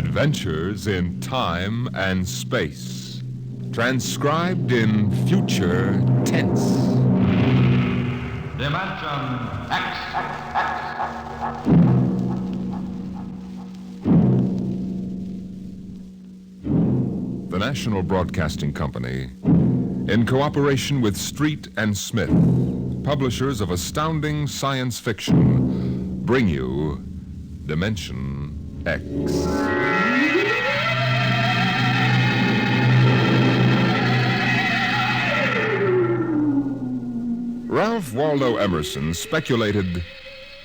Adventures in Time and Space. Transcribed in future tense. Dimension X. The National Broadcasting Company, in cooperation with Street and Smith, publishers of astounding science fiction, bring you Dimension X. Ralph Waldo Emerson speculated,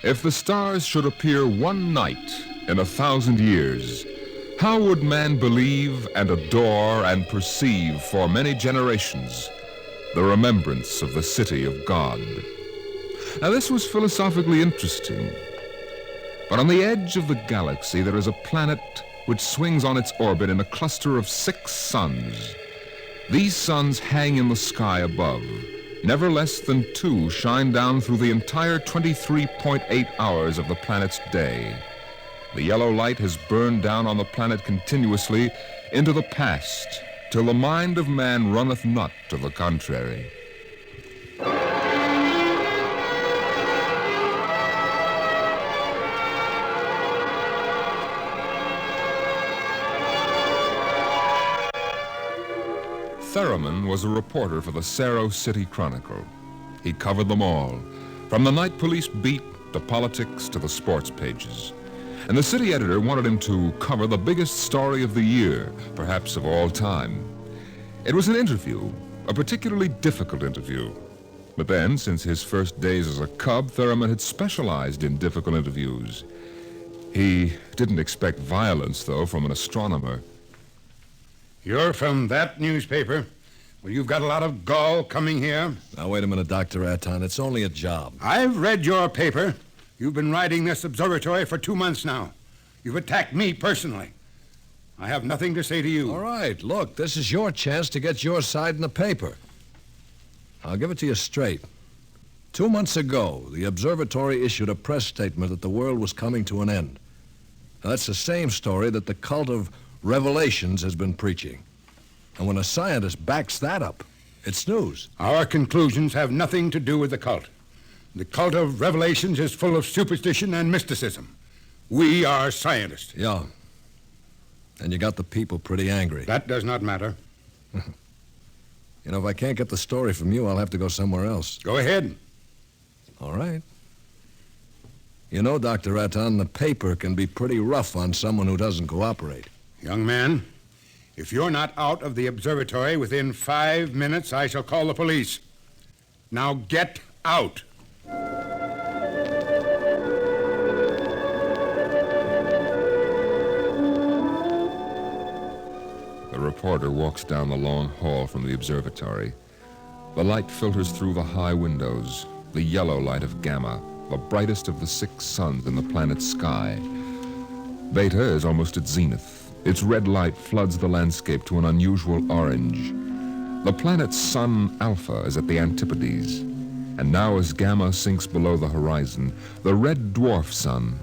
if the stars should appear one night in 1,000 years, how would man believe and adore and perceive for many generations the remembrance of the city of God? Now, this was philosophically interesting. But on the edge of the galaxy, there is a planet which swings on its orbit in a cluster of 6 suns. These suns hang in the sky above. Never less than 2 shine down through the entire 23.8 hours of the planet's day. The yellow light has burned down on the planet continuously into the past, till the mind of man runneth not to the contrary. Theremin was a reporter for the Cerro City Chronicle. He covered them all, from the night police beat to politics to the sports pages. And the city editor wanted him to cover the biggest story of the year, perhaps of all time. It was an interview, a particularly difficult interview. But then, since his first days as a cub, Theremin had specialized in difficult interviews. He didn't expect violence, though, from an astronomer. You're from that newspaper? Well, you've got a lot of gall coming here. Now, wait a minute, Dr. Atton. It's only a job. I've read your paper. You've been writing this observatory for 2 months now. You've attacked me personally. I have nothing to say to you. All right, look, this is your chance to get your side in the paper. I'll give it to you straight. 2 months ago, the observatory issued a press statement that the world was coming to an end. Now, that's the same story that the cult of Revelations has been preaching. And when a scientist backs that up, it's news. Our conclusions have nothing to do with the cult. The cult of Revelations is full of superstition and mysticism. We are scientists. Yeah. And you got the people pretty angry. That does not matter. You know, if I can't get the story from you, I'll have to go somewhere else. Go ahead. All right. You know, Dr. Atton, the paper can be pretty rough on someone who doesn't cooperate. Young man, if you're not out of the observatory within 5 minutes, I shall call the police. Now get out. The reporter walks down the long hall from the observatory. The light filters through the high windows, the yellow light of Gamma, the brightest of the 6 suns in the planet's sky. Beta is almost at zenith. Its red light floods the landscape to an unusual orange. The planet's sun Alpha is at the antipodes, and now as Gamma sinks below the horizon, the red dwarf sun,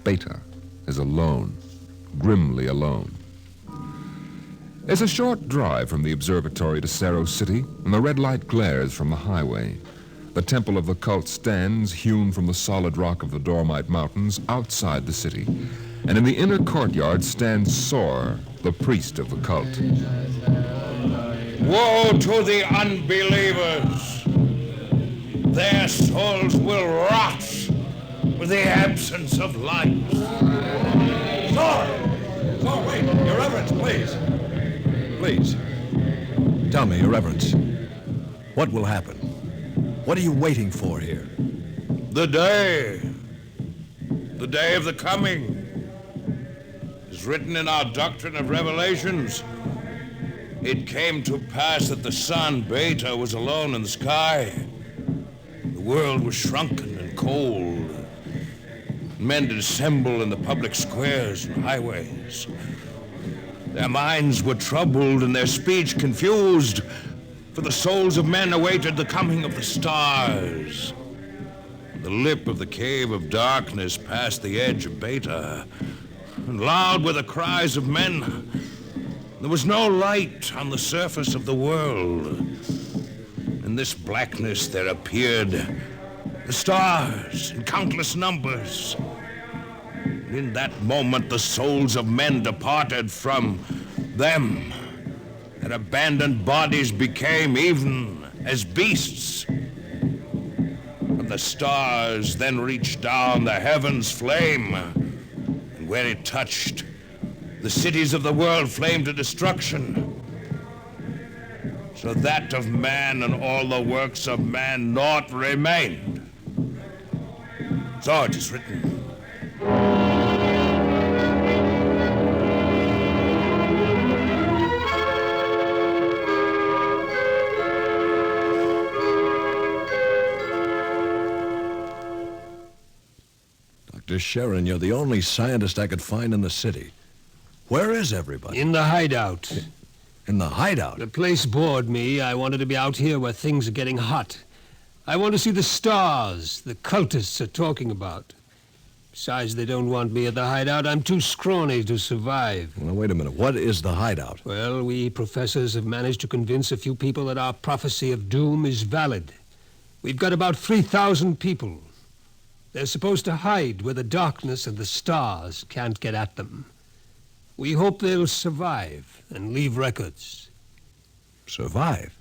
Beta, is alone, grimly alone. It's a short drive from the observatory to Cerro City, and the red light glares from the highway. The temple of the cult stands, hewn from the solid rock of the Dormite Mountains, outside the city. And in the inner courtyard stands Sor, the priest of the cult. Woe to the unbelievers! Their souls will rot with the absence of light. Sor, wait. Your Reverence, please. Please. Tell me, Your Reverence, what will happen? What are you waiting for here? The day of the coming, is written in our doctrine of Revelations. It came to pass that the sun, Beta, was alone in the sky. The world was shrunken and cold. Men did assemble in the public squares and highways. Their minds were troubled and their speech confused, for the souls of men awaited the coming of the stars. The lip of the cave of darkness past the edge of Beta. and loud were the cries of men. There was no light on the surface of the world. In this blackness there appeared the stars in countless numbers. And in that moment the souls of men departed from them. Their abandoned bodies became even as beasts. And the stars then reached down the heavens' flame, and where it touched, the cities of the world flamed to destruction. So that of man and all the works of man naught remained. So it is written. Dr. Sharon, you're the only scientist I could find in the city. Where is everybody? In the hideout. In the hideout? The place bored me. I wanted to be out here where things are getting hot. I want to see the stars the cultists are talking about. Besides, they don't want me at the hideout. I'm too scrawny to survive. Well, wait a minute. What is the hideout? Well, we professors have managed to convince a few people that our prophecy of doom is valid. We've got about 3,000 people. They're supposed to hide where the darkness and the stars can't get at them. We hope they'll survive and leave records. Survive?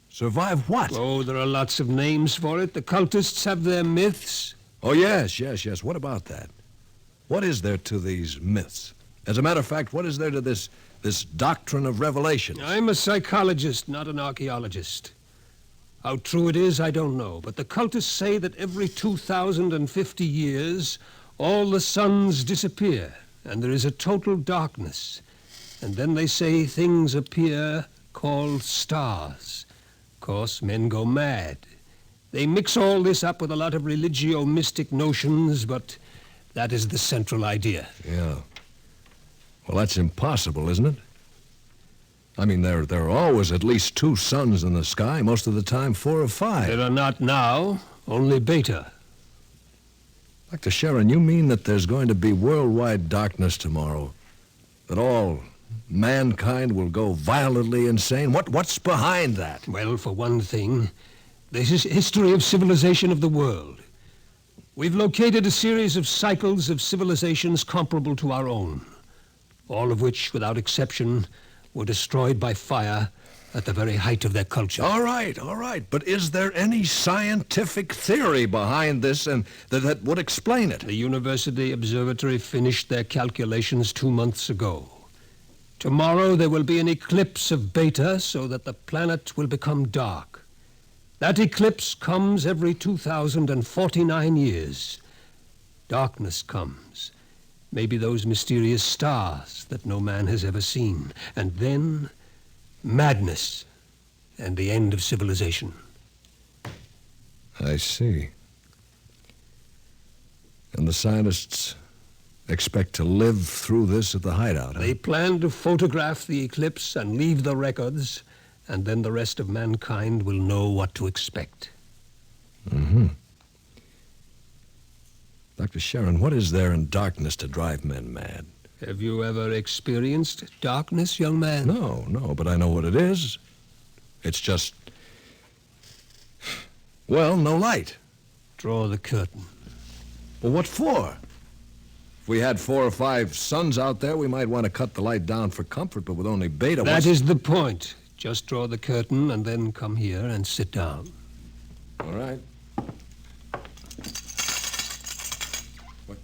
Survive what? Oh, there are lots of names for it. The cultists have their myths. Oh, yes. What about that? What is there to these myths? As a matter of fact, what is there to this doctrine of revelation? I'm a psychologist, not an archaeologist. How true it is, I don't know. But the cultists say that every 2,050 years, all the suns disappear, and there is a total darkness. And then they say things appear called stars. Of course, men go mad. They mix all this up with a lot of religio-mystic notions, but that is the central idea. Yeah. Well, that's impossible, isn't it? I mean, there are always at least 2 suns in the sky, most of the time 4 or 5. There are not now, only Beta. Dr. Sharon, you mean that there's going to be worldwide darkness tomorrow? That all mankind will go violently insane? What's behind that? Well, for one thing, this is history of civilization of the world. We've located a series of cycles of civilizations comparable to our own, all of which, without exception, were destroyed by fire at the very height of their culture. All right. But is there any scientific theory behind this and that would explain it? The University Observatory finished their calculations 2 months ago. Tomorrow there will be an eclipse of Beta so that the planet will become dark. That eclipse comes every 2,049 years. Darkness comes. Maybe those mysterious stars that no man has ever seen. And then, madness and the end of civilization. I see. And the scientists expect to live through this at the hideout, huh? They plan to photograph the eclipse and leave the records, and then the rest of mankind will know what to expect. Mm-hmm. Dr. Sharon, what is there in darkness to drive men mad? Have you ever experienced darkness, young man? No, but I know what it is. It's just, well, no light. Draw the curtain. Well, what for? If we had 4 or 5 suns out there, we might want to cut the light down for comfort, but with only Beta... That is the point. Just draw the curtain and then come here and sit down. All right. What?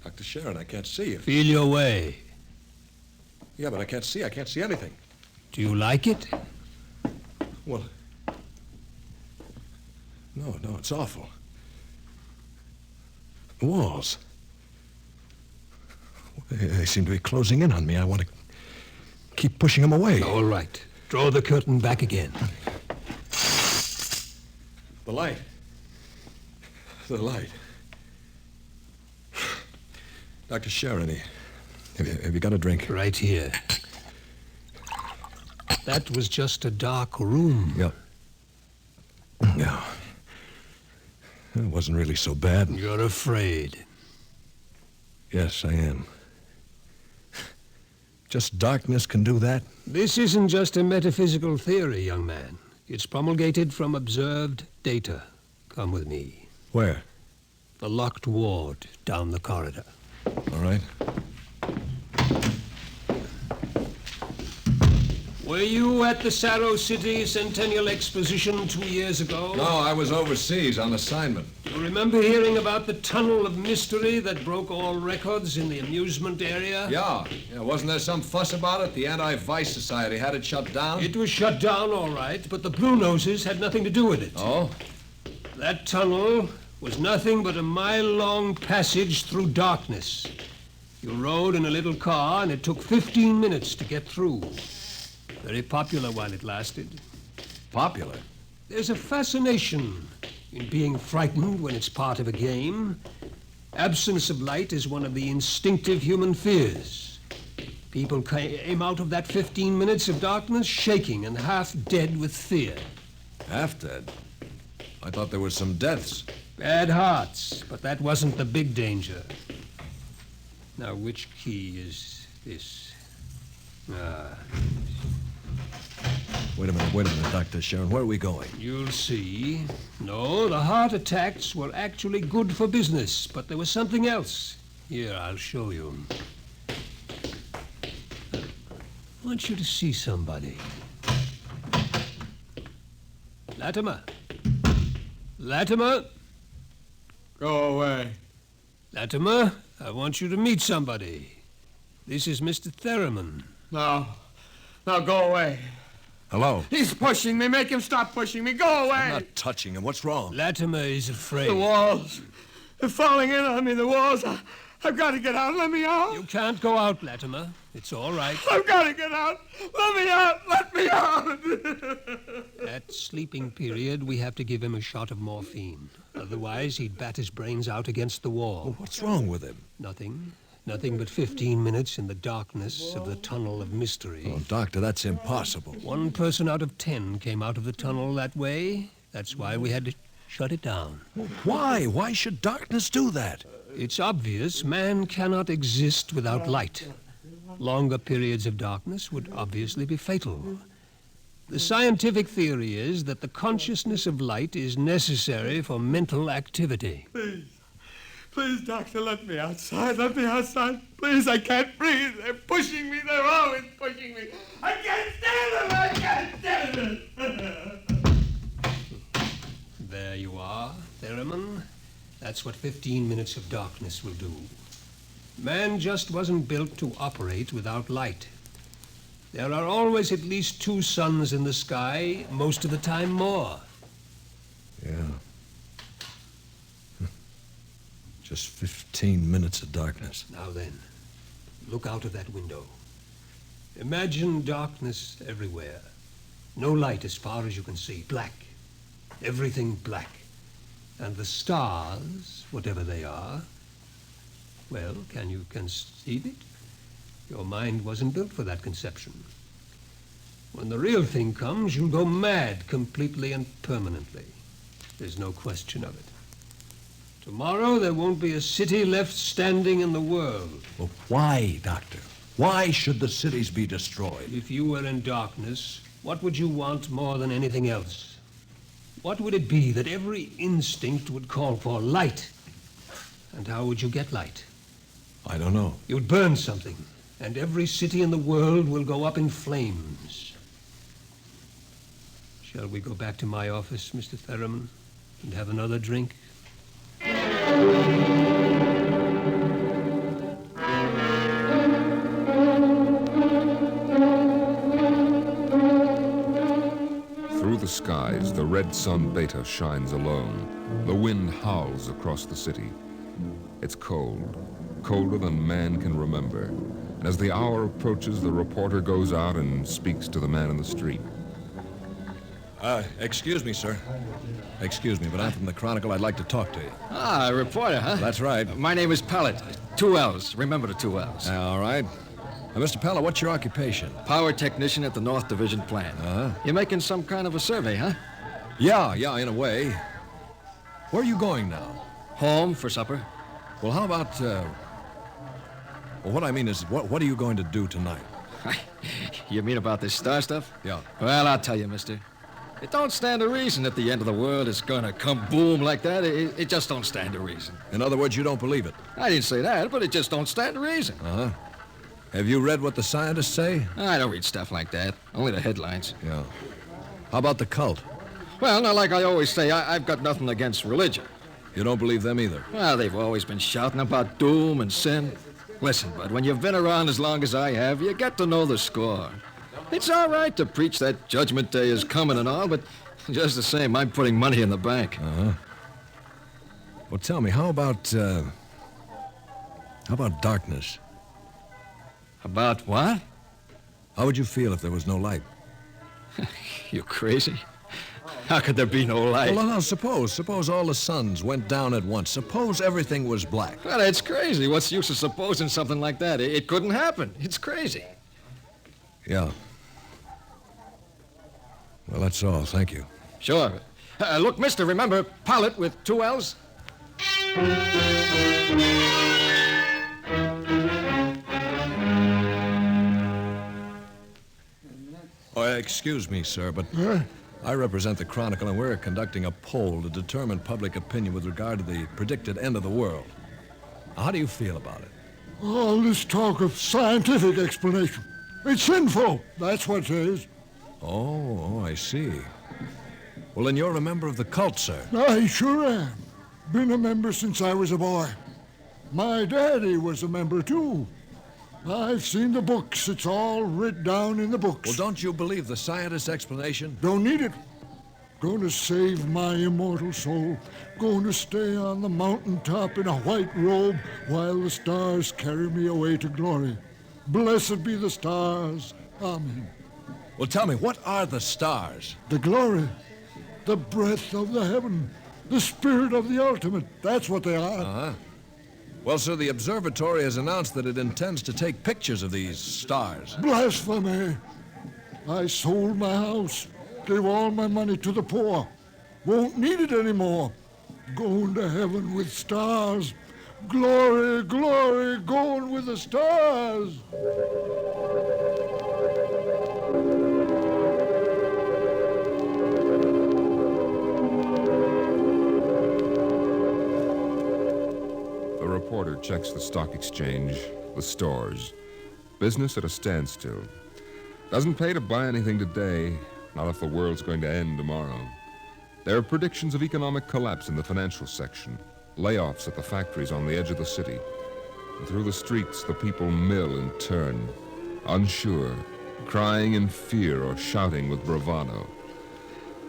Dr. Sharon, I can't see you. Feel your way. Yeah, but I can't see anything. Do you like it? Well, no, it's awful. The walls. They seem to be closing in on me. I want to keep pushing them away. All right. Draw the curtain back again. The light. Dr. Sharon, have you got a drink? Right here. That was just a dark room. Yeah. It wasn't really so bad. You're afraid. Yes, I am. Just darkness can do that? This isn't just a metaphysical theory, young man. It's promulgated from observed data. Come with me. Where? The locked ward down the corridor. All right. Were you at the Sarrow City Centennial Exposition 2 years ago? No, I was overseas on assignment. You remember hearing about the tunnel of mystery that broke all records in the amusement area? Yeah. Wasn't there some fuss about it? The Anti-Vice Society had it shut down? It was shut down, all right, but the Blue Noses had nothing to do with it. Oh? That tunnel was nothing but a mile-long passage through darkness. You rode in a little car, and it took 15 minutes to get through. Very popular while it lasted. Popular? There's a fascination in being frightened when it's part of a game. Absence of light is one of the instinctive human fears. People came out of that 15 minutes of darkness shaking and half dead with fear. Half dead? I thought there were some deaths. Bad hearts, but that wasn't the big danger. Now, which key is this? Wait a minute, Dr. Sharon. Where are we going? You'll see. No, the heart attacks were actually good for business, but there was something else. Here, I'll show you. I want you to see somebody. Latimer. Latimer. Go away. Latimer, I want you to meet somebody. This is Mr. Theremin. No. No, go away. Hello? He's pushing me. Make him stop pushing me. Go away. I'm not touching him. What's wrong? Latimer is afraid. The walls. They're falling in on me, the walls. I've got to get out. Let me out. You can't go out, Latimer. It's all right. I've got to get out. Let me out. Let me out. At sleeping period, we have to give him a shot of morphine. Otherwise, he'd bat his brains out against the wall. Well, what's wrong with him? Nothing. Nothing but 15 minutes in the darkness of the tunnel of mystery. Oh, Doctor, that's impossible. 1 person out of 10 came out of the tunnel that way. That's why we had to shut it down. Well, why? Why should darkness do that? It's obvious man cannot exist without light. Longer periods of darkness would obviously be fatal. The scientific theory is that the consciousness of light is necessary for mental activity. Please. Please, doctor, let me outside. Let me outside. Please, I can't breathe. They're pushing me. They're always pushing me. I can't stand it. I can't stand it. There you are, Theremin. That's what 15 minutes of darkness will do. Man just wasn't built to operate without light. There are always at least 2 suns in the sky, most of the time more. Yeah. Just 15 minutes of darkness. Now then, look out of that window. Imagine darkness everywhere. No light as far as you can see. Black. Everything black. And the stars, whatever they are, well, can you conceive it? Your mind wasn't built for that conception. When the real thing comes, you'll go mad completely and permanently. There's no question of it. Tomorrow, there won't be a city left standing in the world. Well, why, Doctor? Why should the cities be destroyed? If you were in darkness, what would you want more than anything else? What would it be that every instinct would call for? Light. And how would you get light? I don't know. You'd burn something, and every city in the world will go up in flames. Shall we go back to my office, Mr. Theremin, and have another drink? Through the skies, the red sun Beta shines alone. The wind howls across the city. It's cold, colder than man can remember. And as the hour approaches, the reporter goes out and speaks to the man in the street. Excuse me, sir. Excuse me, but I'm from the Chronicle. I'd like to talk to you. Ah, a reporter, huh? That's right. My name is Pellet. 2 L's. Remember the 2 L's. All right. Mr. Pella, what's your occupation? Power technician at the North Division plant. Uh-huh. You're making some kind of a survey, huh? Yeah, in a way. Where are you going now? Home for supper. Well, how about, well, what I mean is, what are you going to do tonight? You mean about this star stuff? Yeah. Well, I'll tell you, mister. It don't stand a reason that the end of the world is gonna come boom like that. It just don't stand a reason. In other words, you don't believe it? I didn't say that, but it just don't stand a reason. Uh-huh. Have you read what the scientists say? I don't read stuff like that. Only the headlines. Yeah. How about the cult? Well, now, like I always say, I've got nothing against religion. You don't believe them either? Well, they've always been shouting about doom and sin. Listen, bud, when you've been around as long as I have, you get to know the score. It's all right to preach that Judgment Day is coming and all, but just the same, I'm putting money in the bank. Uh-huh. Well, tell me, how about darkness? About what? How would you feel if there was no light? You crazy? How could there be no light? Well, now, suppose all the suns went down at once. Suppose everything was black. Well, it's crazy. What's the use of supposing something like that? It couldn't happen. It's crazy. Yeah. Well, that's all. Thank you. Sure. Look, mister, remember, pilot with 2 L's? Oh, excuse me, sir, but I represent the Chronicle, and we're conducting a poll to determine public opinion with regard to the predicted end of the world. How do you feel about it? All this talk of scientific explanation. It's sinful. That's what it is. Oh, I see. Well, then you're a member of the cult, sir. I sure am. Been a member since I was a boy. My daddy was a member, too. I've seen the books. It's all writ down in the books. Well, don't you believe the scientist's explanation? Don't need it. Going to save my immortal soul. Going to stay on the mountaintop in a white robe while the stars carry me away to glory. Blessed be the stars. Amen. Well, tell me, what are the stars? The glory, the breath of the heaven, the spirit of the ultimate. That's what they are. Uh-huh. Well, sir, the observatory has announced that it intends to take pictures of these stars. Blasphemy. I sold my house, gave all my money to the poor. Won't need it anymore. Going to heaven with stars. Glory, glory, going with the stars. The reporter checks the stock exchange, the stores. Business at a standstill. Doesn't pay to buy anything today, not if the world's going to end tomorrow. There are predictions of economic collapse in the financial section, layoffs at the factories on the edge of the city. And through the streets, the people mill and turn, unsure, crying in fear or shouting with bravado.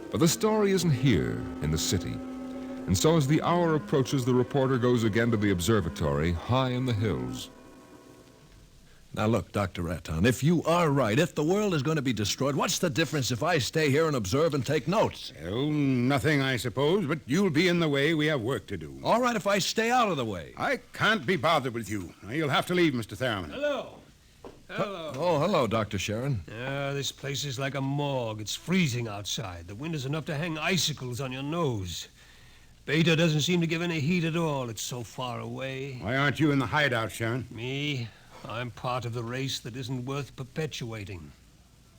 But the story isn't here in the city. And so as the hour approaches, the reporter goes again to the observatory high in the hills. Now, look, Dr. Ratton, if you are right, if the world is going to be destroyed, what's the difference if I stay here and observe and take notes? Well, nothing, I suppose, but you'll be in the way. We have work to do. All right, if I stay out of the way. I can't be bothered with you. Now, you'll have to leave, Mr. Theremin. Hello. Hello. Oh, hello, Dr. Sharon. This place is like a morgue. It's freezing outside. The wind is enough to hang icicles on your nose. Beta doesn't seem to give any heat at all. It's so far away. Why aren't you in the hideout, Sharon? Me? I'm part of the race that isn't worth perpetuating.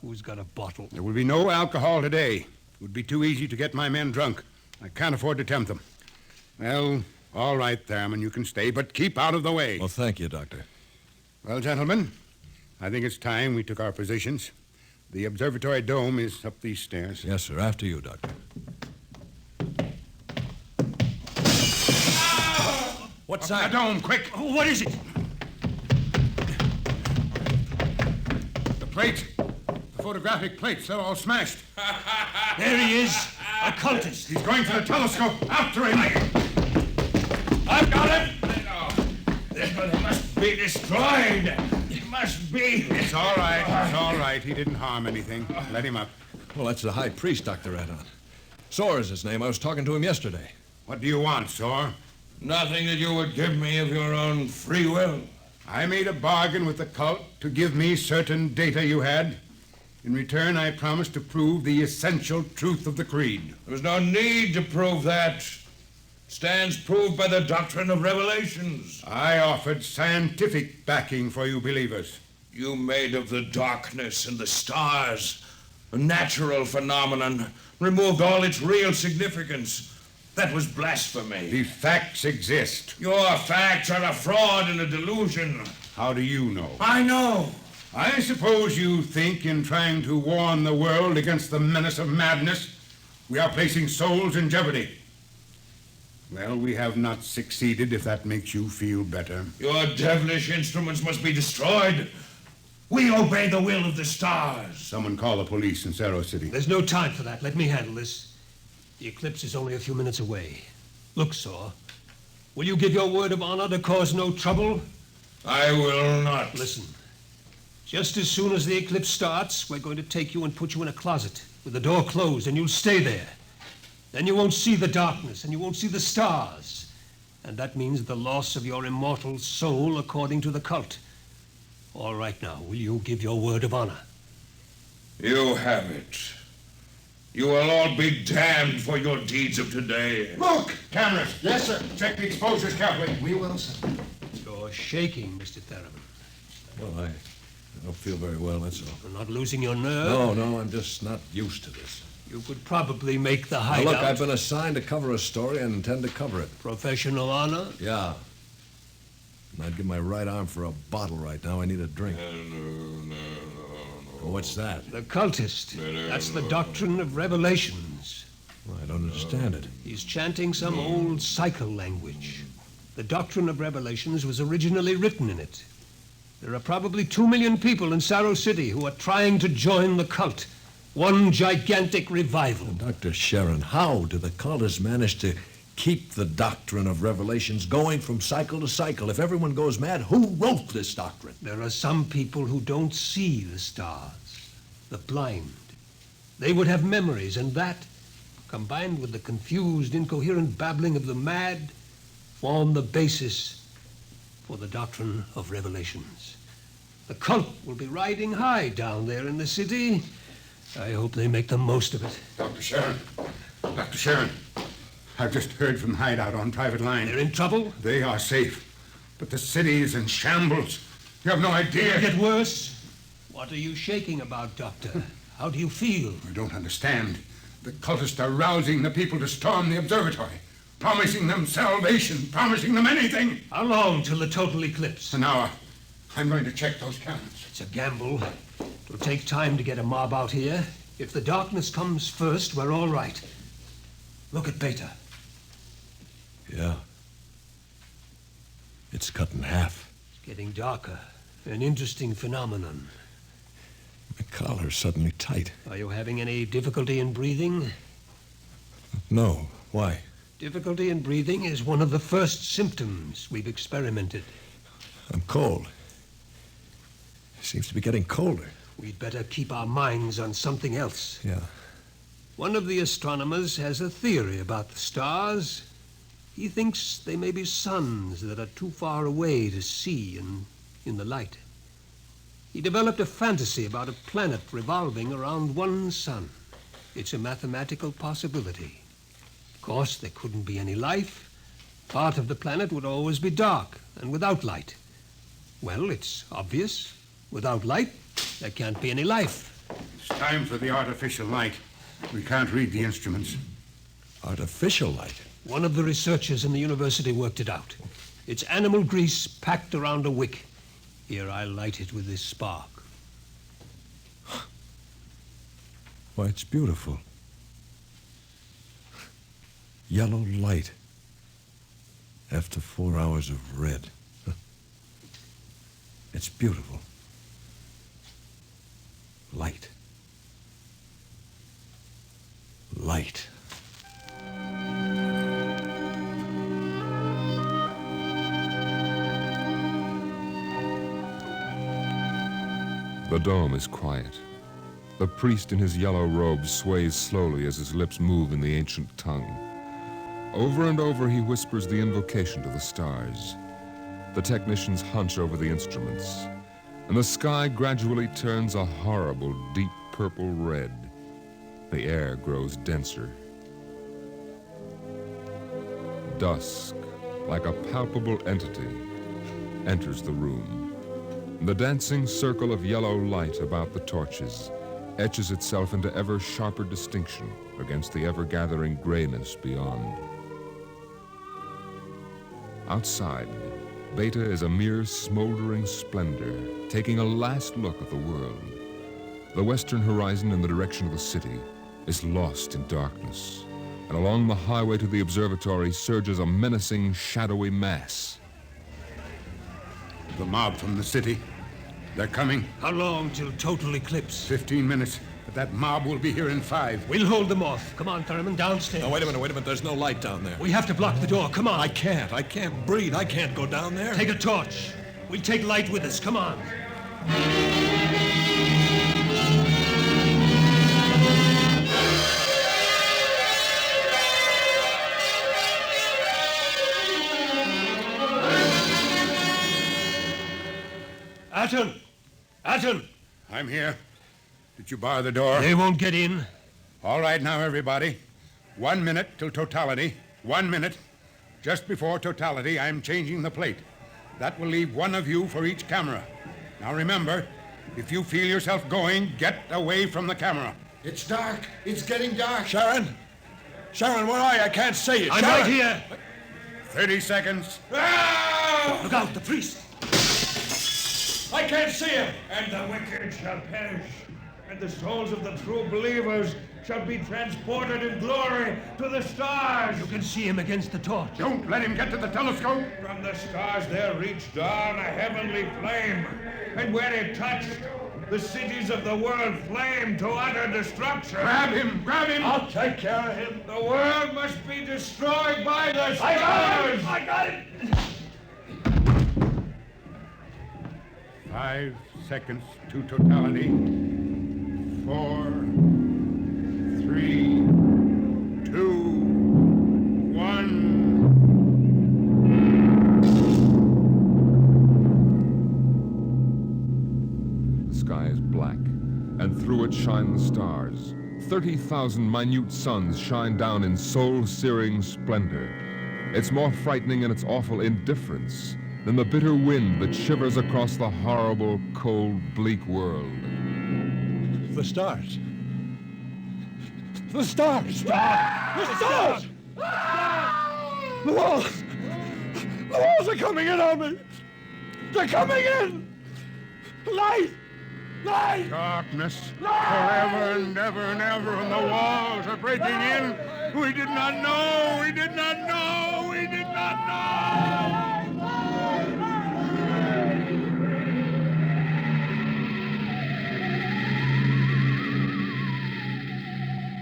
Who's got a bottle? There will be no alcohol today. It would be too easy to get my men drunk. I can't afford to tempt them. Well, all right, Themin, you can stay, but keep out of the way. Well, thank you, Doctor. Well, gentlemen, I think it's time we took our positions. The observatory dome is up these stairs. Yes, sir. After you, Doctor. What's that? The dome, quick! What is it? The plates. The photographic plates, they're all smashed. There he is. A cultist. He's going for the telescope. After him. I've got it! It must be destroyed. It must be. It's all right. It's all right. He didn't harm anything. Let him up. Well, that's the high priest, Dr. Ratton. Soar is his name. I was talking to him yesterday. What do you want, Soar? Nothing that you would give me of your own free will. I made a bargain with the cult to give me certain data you had. In return, I promised to prove the essential truth of the creed. There was no need to prove that. stands proved by the doctrine of revelations. I offered scientific backing for you believers. You made of the darkness and the stars a natural phenomenon, removed all its real significance. That was blasphemy. The facts exist. Your facts are a fraud and a delusion. How do you know? I know. I suppose you think in trying to warn the world against the menace of madness, we are placing souls in jeopardy. Well, we have not succeeded, if that makes you feel better. Your devilish instruments must be destroyed. We obey the will of the stars. Someone call the police in Cerro City. There's no time for that. Let me handle this. The eclipse is only a few minutes away. Look, Saw, will you give your word of honor to cause no trouble? I will not. Listen, just as soon as the eclipse starts, we're going to take you and put you in a closet with the door closed, and you'll stay there. Then you won't see the darkness, and you won't see the stars. And that means the loss of your immortal soul according to the cult. All right now, will you give your word of honor? You have it. You will all be damned for your deeds of today. Look! Cameras! Yes, sir. Check the exposures carefully. We will, sir. You're shaking, Mr. Theremin. Well, I don't feel very well, that's all. You're not losing your nerve? No, I'm just not used to this. You could probably make the Now, hideout. look, I've been assigned to cover a story and intend to cover it. Professional honor? Yeah. And I'd give my right arm for a bottle right now. I need a drink. What's that? The cultist. That's the doctrine of revelations. Well, I don't understand it. He's chanting some old cycle language. The doctrine of revelations was originally written in it. There are probably 2 million people in Cerro City who are trying to join the cult. One gigantic revival. Dr. Sharon, how do the cultists manage to keep the doctrine of revelations going from cycle to cycle? If everyone goes mad, who wrote this doctrine? There are some people who don't see the stars, the blind. They would have memories, and that, combined with the confused, incoherent babbling of the mad, form the basis for the doctrine of revelations. The cult will be riding high down there in the city. I hope they make the most of it. Dr. Sharon, I've just heard from the hideout on private line. They're in trouble? They are safe, but the city is in shambles. You have no idea. It'll get worse. What are you shaking about, Doctor? How do you feel? I don't understand. The cultists are rousing the people to storm the observatory, promising them salvation, promising them anything. How long till the total eclipse? An hour. I'm going to check those cannons. It's a gamble. It'll take time to get a mob out here. If the darkness comes first, we're all right. Look at Beta. Yeah. It's cut in half. It's getting darker. An interesting phenomenon. My collar's suddenly tight. Are you having any difficulty in breathing? No. Why? Difficulty in breathing is one of the first symptoms we've experimented. I'm cold. It seems to be getting colder. We'd better keep our minds on something else. Yeah. One of the astronomers has a theory about the stars. He thinks they may be suns that are too far away to see in the light. He developed a fantasy about a planet revolving around one sun. It's a mathematical possibility. Of course, there couldn't be any life. Part of the planet would always be dark and without light. Well, it's obvious. Without light, there can't be any life. It's time for the artificial light. We can't read the instruments. Artificial light? One of the researchers in the university worked it out. It's animal grease packed around a wick. Here, I'll light it with this spark. Why, it's beautiful. Yellow light. After 4 hours of red. It's beautiful. Light. Light. The dome is quiet. The priest in his yellow robe sways slowly as his lips move in the ancient tongue. Over and over he whispers the invocation to the stars. The technicians hunch over the instruments, and the sky gradually turns a horrible deep purple red. The air grows denser. dusk, like a palpable entity, enters the room. The dancing circle of yellow light about the torches etches itself into ever sharper distinction against the ever-gathering grayness beyond. Outside, Beta is a mere smoldering splendor, taking a last look at the world. The western horizon in the direction of the city is lost in darkness, and along the highway to the observatory surges a menacing, shadowy mass. The mob from the city. They're coming. How long till total eclipse? 15 minutes. But that mob will be here in 5. We'll hold them off. Come on, Thurman, downstairs. Now, wait a minute. There's no light down there. We have to block the door. Come on. I can't breathe. I can't go down there. Take a torch. We'll take light with us. Come on. Atten! I'm here. Did you bar the door? They won't get in. All right now, everybody. 1 minute till totality. 1 minute. Just before totality, I'm changing the plate. That will leave one of you for each camera. Now remember, if you feel yourself going, get away from the camera. It's dark. It's getting dark. Sharon, where are you? I can't see you. I'm Sharon. right here. 30 seconds. Look out, the priest. I can't see him. And the wicked shall perish, and the souls of the true believers shall be transported in glory to the stars. You can see him against the torch. Don't let him get to the telescope. From the stars there reached down a heavenly flame, and where it touched, the cities of the world flamed to utter destruction. Grab him! I'll take care of him. The world must be destroyed by the stars. I got it! 5 seconds to totality. 4, 3, 2, 1. The sky is black, and through it shine the stars. 30,000 minute suns shine down in soul-searing splendor. It's more frightening in its awful indifference than the bitter wind that shivers across the horrible, cold, bleak world. The stars. The stars! The stars! The walls! The walls are coming in on me! They're coming in! Light! Light! Darkness. Forever and ever and ever, and the walls are breaking in. We did not know! We did not know! We did not know!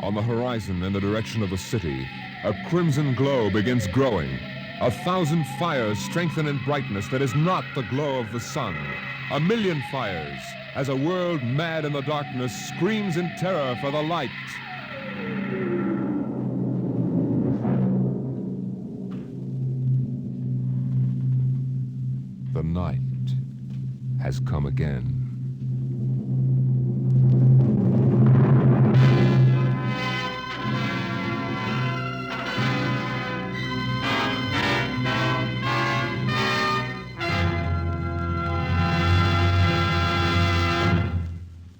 On the horizon in the direction of the city, a crimson glow begins growing. 1,000 fires strengthen in brightness that is not the glow of the sun. 1,000,000 fires, as a world mad in the darkness screams in terror for the light. The night has come again.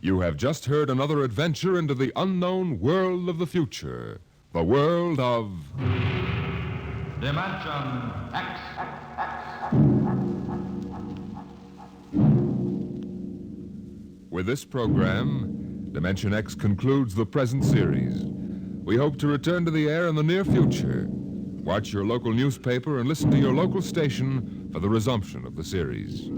You have just heard another adventure into the unknown world of the future. The world of... Dimension X. With this program, Dimension X concludes the present series. We hope to return to the air in the near future. Watch your local newspaper and listen to your local station for the resumption of the series.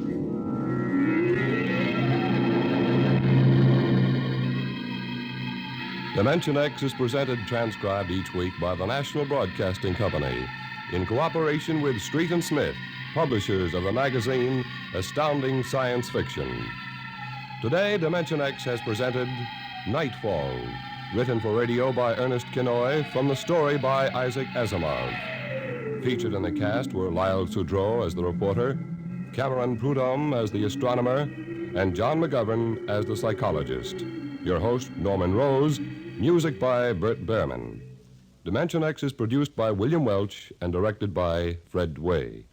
Dimension X is presented transcribed each week by the National Broadcasting Company in cooperation with Street & Smith, publishers of the magazine Astounding Science Fiction. Today, Dimension X has presented Nightfall, written for radio by Ernest Kinoy from the story by Isaac Asimov. Featured in the cast were Lyle Sudreau as the reporter, Cameron Prudhomme as the astronomer, and John McGovern as the psychologist. Your host, Norman Rose. Music by Bert Behrman. Dimension X is produced by William Welch and directed by Fred Way.